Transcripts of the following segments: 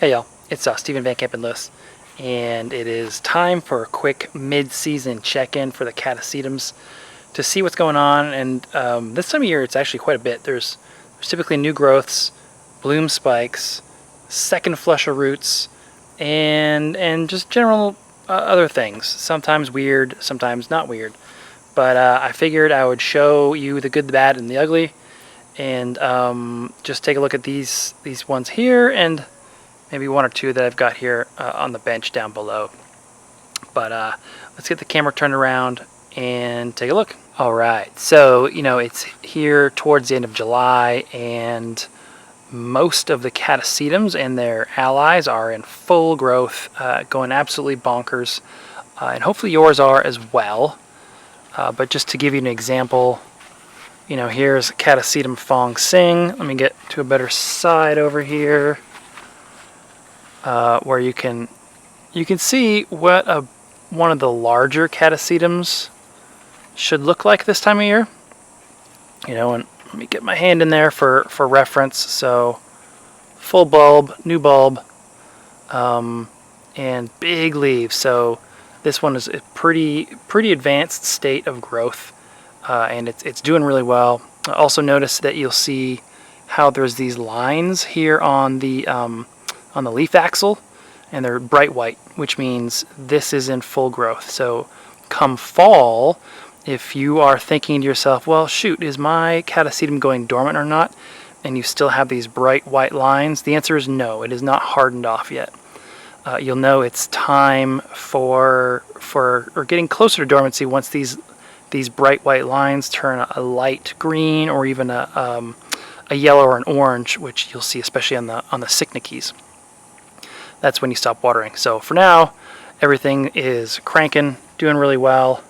Hey y'all, it's Stephen Van Kampen-Lewis, and it is time for a quick mid-season check-in for the Catasetums to see what's going on. And this time of year, it's actually quite a bit. There's typically new growths, bloom spikes, second flush of roots, and just general other things. Sometimes weird, sometimes not weird. But I figured I would show you the good, the bad, and the ugly, and just take a look at these ones here, and maybe one or two that I've got here on the bench down below. But let's get the camera turned around and take a look. Alright, so it's here towards the end of July, and most of the Catasetums and their allies are in full growth, going absolutely bonkers, and hopefully yours are as well. But just to give you an example, here's Catasetum Fong Sing. Let me get to a better side over here, where you can see what one of the larger Catasetums should look like this time of year. And let me get my hand in there for reference. So full bulb, new bulb, and big leaves. So this one is a pretty advanced state of growth, and it's doing really well. Also notice that you'll see how there's these lines here on the leaf axil, and they're bright white, which means this is in full growth. So come fall, if you are thinking to yourself, well shoot, is my Catasetum going dormant or not, and you still have these bright white lines, the answer is no, it is not hardened off yet. You'll know it's time for or getting closer to dormancy once these bright white lines turn a light green, or even a yellow or an orange, which you'll see especially on the Cycnices. That's when you stop watering. So for now, everything is cranking, doing really well.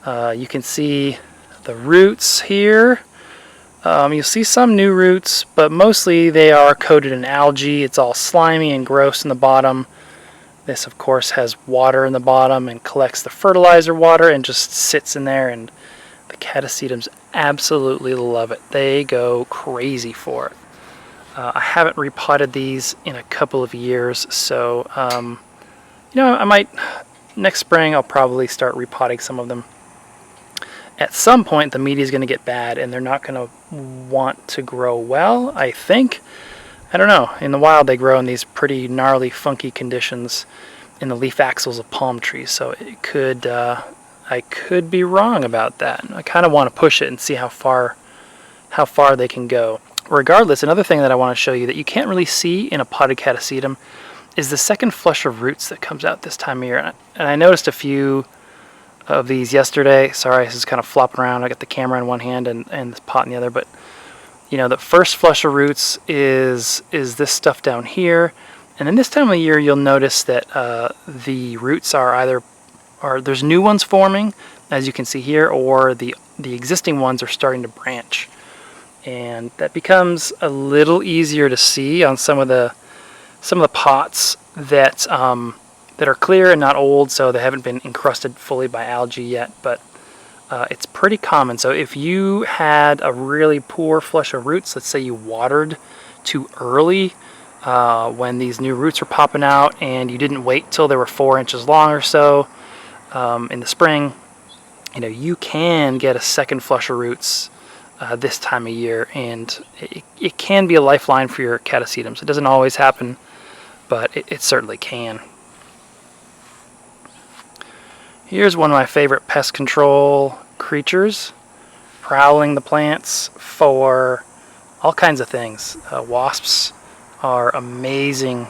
You can see the roots here. You'll see some new roots, but mostly they are coated in algae. It's all slimy and gross in the bottom. This, of course, has water in the bottom and collects the fertilizer water and just sits in there, and the Catasetums absolutely love it. They go crazy for it. I haven't repotted these in a couple of years, so I might, next spring I'll probably start repotting some of them. At some point the media is going to get bad and they're not going to want to grow well, I think. I don't know. In the wild they grow in these pretty gnarly, funky conditions in the leaf axils of palm trees, so it could I could be wrong about that. I kind of want to push it and see how far they can go. Regardless, another thing that I want to show you that you can't really see in a potted Catasetum is the second flush of roots that comes out this time of year. And I noticed a few of these yesterday. Sorry, this is kind of flopping around. I got the camera in one hand and this pot in the other. But the first flush of roots is this stuff down here. And then this time of year, you'll notice that the roots are there's new ones forming, as you can see here, or the existing ones are starting to branch. And that becomes a little easier to see on some of the pots that are clear and not old, so they haven't been encrusted fully by algae yet. But it's pretty common. So if you had a really poor flush of roots, let's say you watered too early when these new roots were popping out, and you didn't wait till they were 4 inches long or so in the spring, you can get a second flush of roots this time of year, and it can be a lifeline for your Catasetums. It doesn't always happen, but it certainly can. Here's one of my favorite pest control creatures, prowling the plants for all kinds of things. Wasps are amazing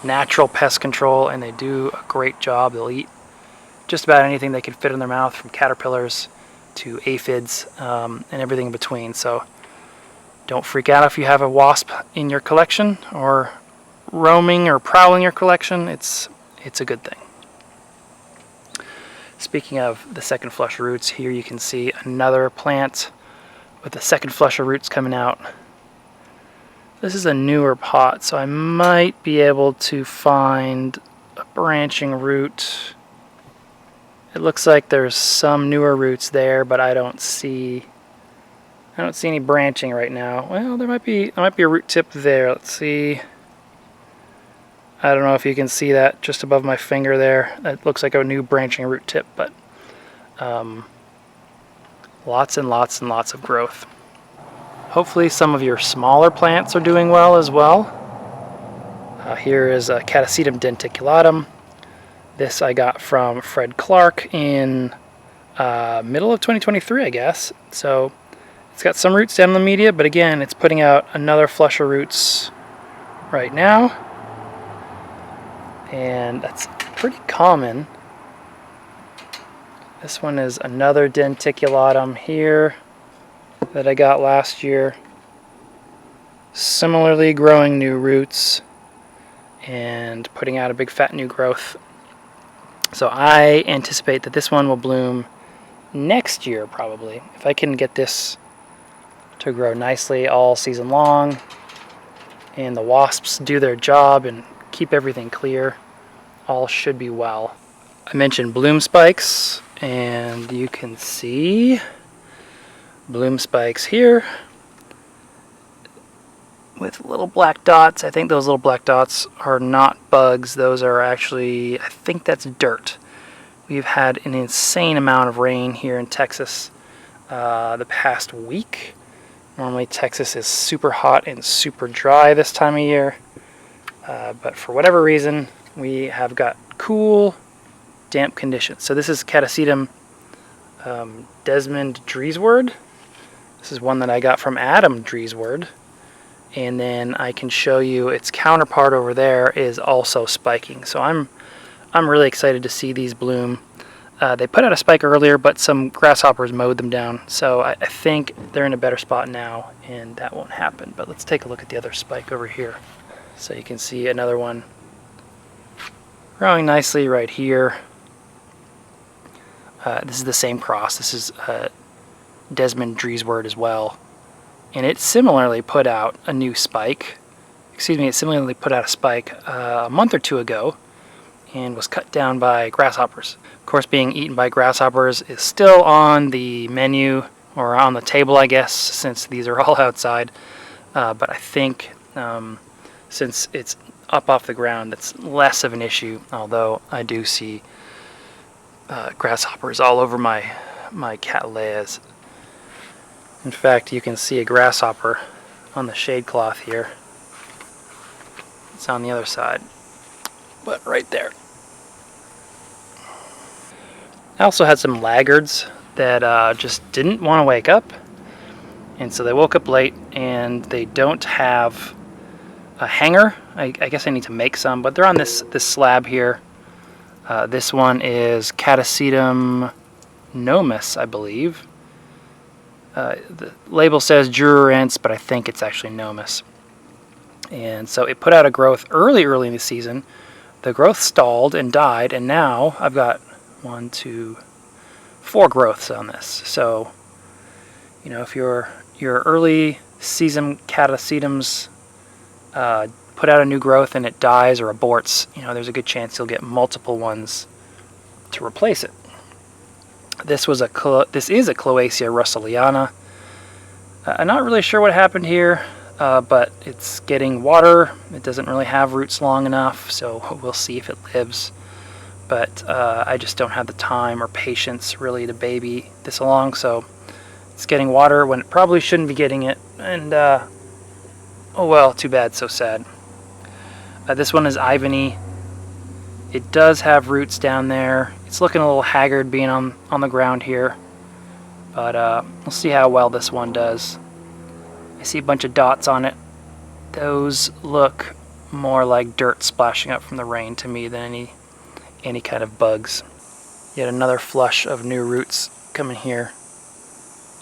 natural pest control, and they do a great job. They'll eat just about anything they can fit in their mouth, from caterpillars to aphids, and everything in between. So don't freak out if you have a wasp in your collection or roaming or prowling your collection. It's a good thing. Speaking of the second flush roots, here you can see another plant with the second flush of roots coming out. This is a newer pot, so I might be able to find a branching root. It looks like there's some newer roots there, but I don't see any branching right now. Well, there might be a root tip there. Let's see. I don't know if you can see that just above my finger there. It looks like a new branching root tip, but lots and lots and lots of growth. Hopefully some of your smaller plants are doing well as well. Here is a Catasetum denticulatum. This I got from Fred Clark in middle of 2023, I guess. So it's got some roots down in the media, but again, it's putting out another flush of roots right now. And that's pretty common. This one is another denticulatum here that I got last year. Similarly growing new roots and putting out a big fat new growth. So I anticipate that this one will bloom next year probably. If I can get this to grow nicely all season long and the wasps do their job and keep everything clear, all should be well. I mentioned bloom spikes, and you can see bloom spikes here with little black dots. I think those little black dots are not bugs. Those are actually, I think that's dirt. We've had an insane amount of rain here in Texas the past week. Normally Texas is super hot and super dry this time of year, but for whatever reason we have got cool, damp conditions. So this is Catasetum Desmond Driesward. This is one that I got from Adam Driesward. And then I can show you its counterpart over there is also spiking. So I'm really excited to see these bloom. They put out a spike earlier, but some grasshoppers mowed them down. So I think they're in a better spot now, and that won't happen. But let's take a look at the other spike over here. So you can see another one growing nicely right here. This is the same cross. This is Desmond Driesward as well. And it similarly put out a new spike. It similarly put out a spike a month or two ago and was cut down by grasshoppers. Of course, being eaten by grasshoppers is still on the menu, or on the table, I guess, since these are all outside. But I think since it's up off the ground, it's less of an issue, although I do see grasshoppers all over my Cattleyas. In fact, you can see a grasshopper on the shade cloth here. It's on the other side, but right there. I also had some laggards that just didn't want to wake up, and so they woke up late, and they don't have a hanger. I guess I need to make some, but they're on this slab here. This one is Catasetum nomus, I believe. The label says Jurens, but I think it's actually nomus. And so it put out a growth early in the season. The growth stalled and died, and now I've got 1, 2, 4 growths on this. So, you know, if your early season Catasetums put out a new growth and it dies or aborts, you know, there's a good chance you'll get multiple ones to replace it. This is a Cloacia russelliana. I'm not really sure what happened here, but it's getting water. It doesn't really have roots long enough, so we'll see if it lives. But I just don't have the time or patience really to baby this along, so it's getting water when it probably shouldn't be getting it. And oh well, too bad, so sad. This one is Ivany. It does have roots down there. It's looking a little haggard being on the ground here, but we'll see how well this one does. I see a bunch of dots on it. Those look more like dirt splashing up from the rain to me than any kind of bugs. Yet another flush of new roots coming here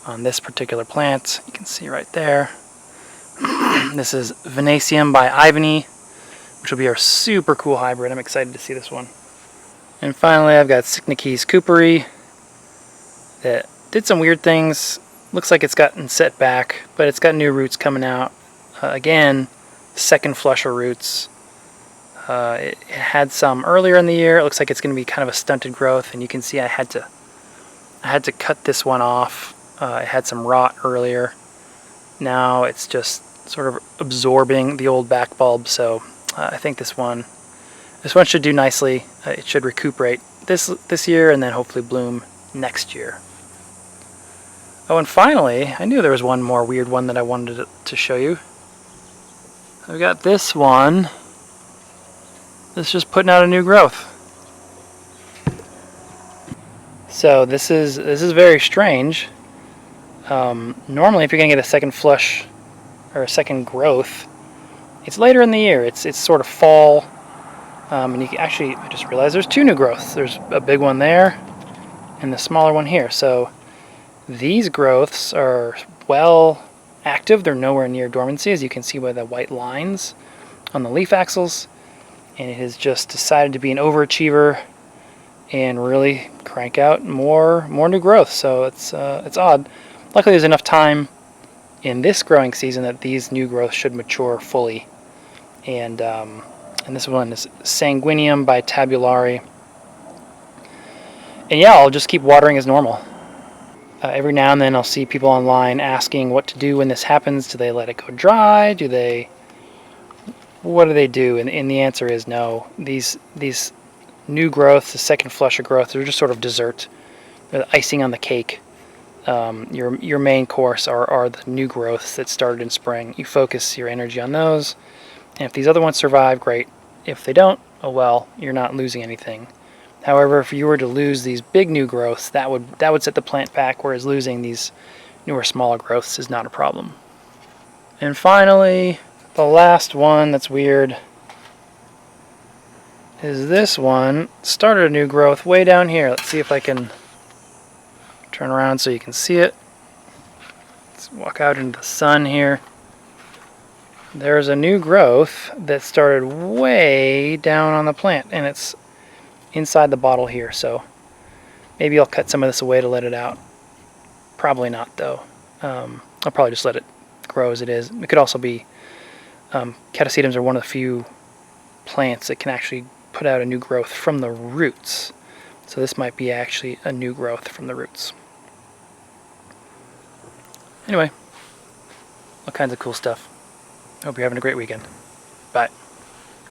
on this particular plant. You can see right there. This is Venasium by Ivany, which will be our super cool hybrid. I'm excited to see this one. And finally, I've got Cycniches cooperi that did some weird things. Looks like it's gotten set back, but it's got new roots coming out. Again, second flush of roots. It had some earlier in the year. It looks like it's going to be kind of a stunted growth, and you can see I had to cut this one off. It had some rot earlier. Now it's just sort of absorbing the old back bulb, so I think this one This one should do nicely. It should recuperate this year and then hopefully bloom next year. Oh, and finally, I knew there was one more weird one that I wanted to show you. I've got this one that's just putting out a new growth. So this is very strange. Normally, if you're gonna get a second flush or a second growth, it's later in the year. It's sort of fall, and you can actually, I just realized there's two new growths. There's a big one there, and the smaller one here. So these growths are well active. They're nowhere near dormancy, as you can see by the white lines on the leaf axils. And it has just decided to be an overachiever and really crank out more new growth. So it's odd. Luckily, there's enough time in this growing season that these new growths should mature fully. And this one is Sanguinium by Tabulari. And yeah, I'll just keep watering as normal. Every now and then I'll see people online asking what to do when this happens. Do they let it go dry? What do they do? And the answer is no. These new growths, the second flush of growth, they're just sort of dessert. They're the icing on the cake. Your main course are the new growths that started in spring. You focus your energy on those, and if these other ones survive, great. If they don't, oh well, you're not losing anything. However, if you were to lose these big new growths, that would set the plant back, whereas losing these newer, smaller growths is not a problem. And finally, the last one that's weird is this one. Started a new growth way down here. Let's see if I can turn around so you can see it. Let's walk out into the sun here. There's a new growth that started way down on the plant, and it's inside the bottle here, so maybe I'll cut some of this away to let it out. Probably not, though. I'll probably just let it grow as it is. It could also be Catasetums are one of the few plants that can actually put out a new growth from the roots. So this might be actually a new growth from the roots. Anyway, all kinds of cool stuff. Hope you're having a great weekend.